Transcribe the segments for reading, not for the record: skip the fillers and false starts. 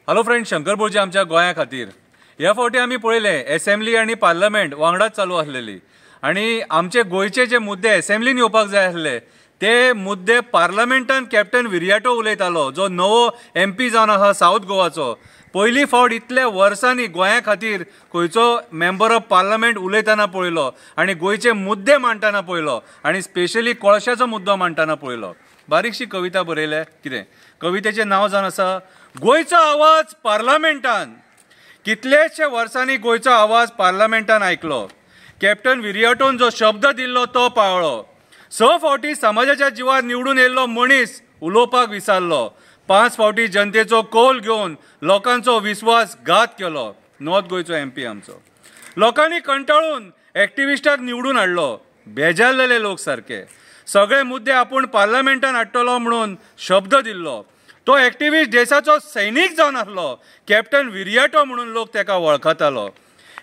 Hello friend, Shankar बोर्जे आमच्या गोंया खातीर ह्या फावटी आमी पळयले असेंब्ली आनी पार्लमेंट वांगडाच चालू आसलेली आनी आमचे गोंयचे जे मुद्दे असेंब्लीन येवपाक जाय आसले ते मुद्दे पार्लमेंटान कॅप्टन विरियाटो उलयतालो, जो नवो MP जावन आहा साऊथ गोवाचो. पयली फावट इतल्या वर्सांनी गोंया खातीर खंयचो मेंबर ऑफ पार्लमेंट उलयतना पळयलो आनी गोंयचे मुद्दे मांडटाना पळयलो आनी स्पेशली कोळशाचो मुद्दो मांडटाना पळयलो. बारीकशी कविता बरयल्या. कितें कवितेचें नांव जावन आसा गोंयचो आवाज पार्लमेंटान. कितलेशे वर्सांनी गोंयचो आवाज पार्लमेंटान आयकलो. कॅप्टन विरियाटोन जो शब्द दिल्लो तो पाळ्ळो. 6 फावटी समाजाच्या जिवार निवडून येयल्लो मनीस उलोवपाक विसारलो. 5 फावटी जनतेचो कौल घेवन लोकांचो विश्वास घात केलो. नॉर्थ गोंयचो MP आमचो. लोकांनी कंटाळून एक्टिविस्टाक निवडून हाडलो. बेजारलेले लोक सारके. सगळे मुद्दे आपूण पार्लमेंटान हाडटलो म्हणून शब्द दिल्लो. तो एक्टिविस्ट देशाचो सैनीक जावन आसलो. कॅप्टन विरियाटो म्हणून लोक ताका वळखतालो.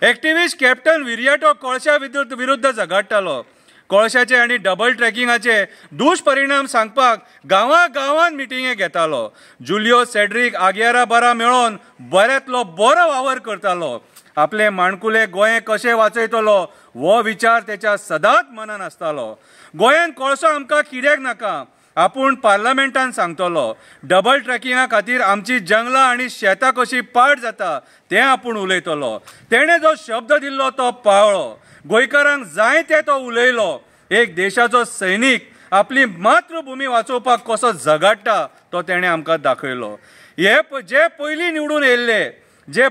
एक्टिविस्ट कॅप्टन विरियाटो कोळशा विरुद्ध झगडटालो. कोळशाचे आनी डबल ट्रॅकिंगाचे दुश्परिणाम सांगपाक गांवांत मिटिंगे घेतालो. जुलियो सेड्रीक आग्यारा बारा मेळोन बऱ्यांतलो बरो वावर करतालो. आपले माणकुले गोंय कशें वाचयतलो हो विचार तेच्या सदांच मनान आसतालो. गोंयान कोळसो आमकां कित्याक नाका आपूण पार्लमेंटान सांगतलो. डबल ट्रॅकिंगा खातीर आमची जंगलां आनी शेतां कशी पाड जाता तें आपूण उलयतलो. तेणें जो शब्द दिल्लो तो पाळ्ळो. गोंयकारांक जाय ते तो उलयलो. एक देशाचो सैनीक आपली मातृभुमी वाचोवपाक कसो झगडटा तो तेणें आमकां दाखयलो. जे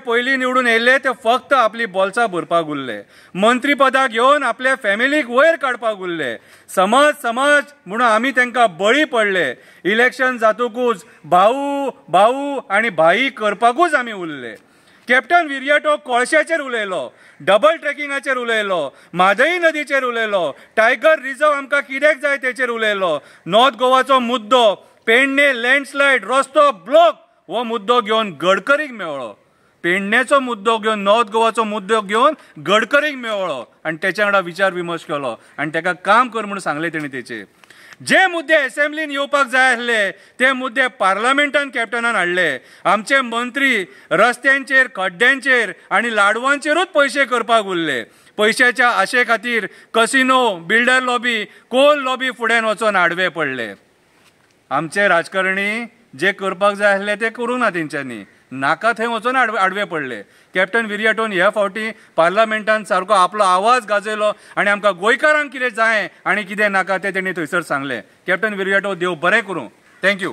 पयलीं निवडून येयल्ले ते फक्त आपली बोल्सां भरपाक उरले. मंत्रीपदां घेवन आपल्या फॅमिलीक वयर काडपाक उरले. समाज म्हणून आमी तांकां बळी पडले. इलेक्शन जातकूच भाऊ आनी भाई करपाकूच आमी उरले. कॅप्टन विरियाटो कोळशाचेर उलयलो, डबल ट्रॅकिंगाचेर उलयलो, म्हादई नदीचेर उलयलो, टायगर रिझर्व आमकां कित्याक जाय तेचेर उलयलो. नॉर्थ गोवाचो मुद्दो पेडणे लँडस्लायड रस्तो ब्लॉक हो मुद्दो घेवन गडकरीक मेळ्ळो. पेडणेचो मुद्दो घेवन नॉर्थ गोवाचो मुद्दो घेवन गडकरीक मेळ्ळो आनी तेच्या वांगडा विचार विमर्श केलो आनी ताका काम कर म्हणून सांगलें तेणी तेचेर. जे मुद्दे असेंब्लीन येवपाक जाय आसले ते मुद्दे पार्लमेंटान कॅप्टनान हाडले. आमचे मंत्री रस्त्यांचेर, खड्ड्यांचेर आनी लाडवांचेरूच पयशे करपाक उरले. पयशाच्या आशे खातीर casino, builder lobby, coal lobby फुड्यान वचून आडवे पडले. आमचे राजकारणी जे करपाक जाय आसले ते करूं ना तेंच्यांनी. नाका थंय वचून आडवे पडले. कॅप्टन विरियाटोन ह्या फावटी पार्लमेंटान सारको आपलो आवाज गाजयलो आनी आमकां गोंयकारांक कितें जाय आनी कितें नाका तें तेणी थंयसर सांगलें. कॅप्टन विरियाटो देव बरें करूं. थँक्यू.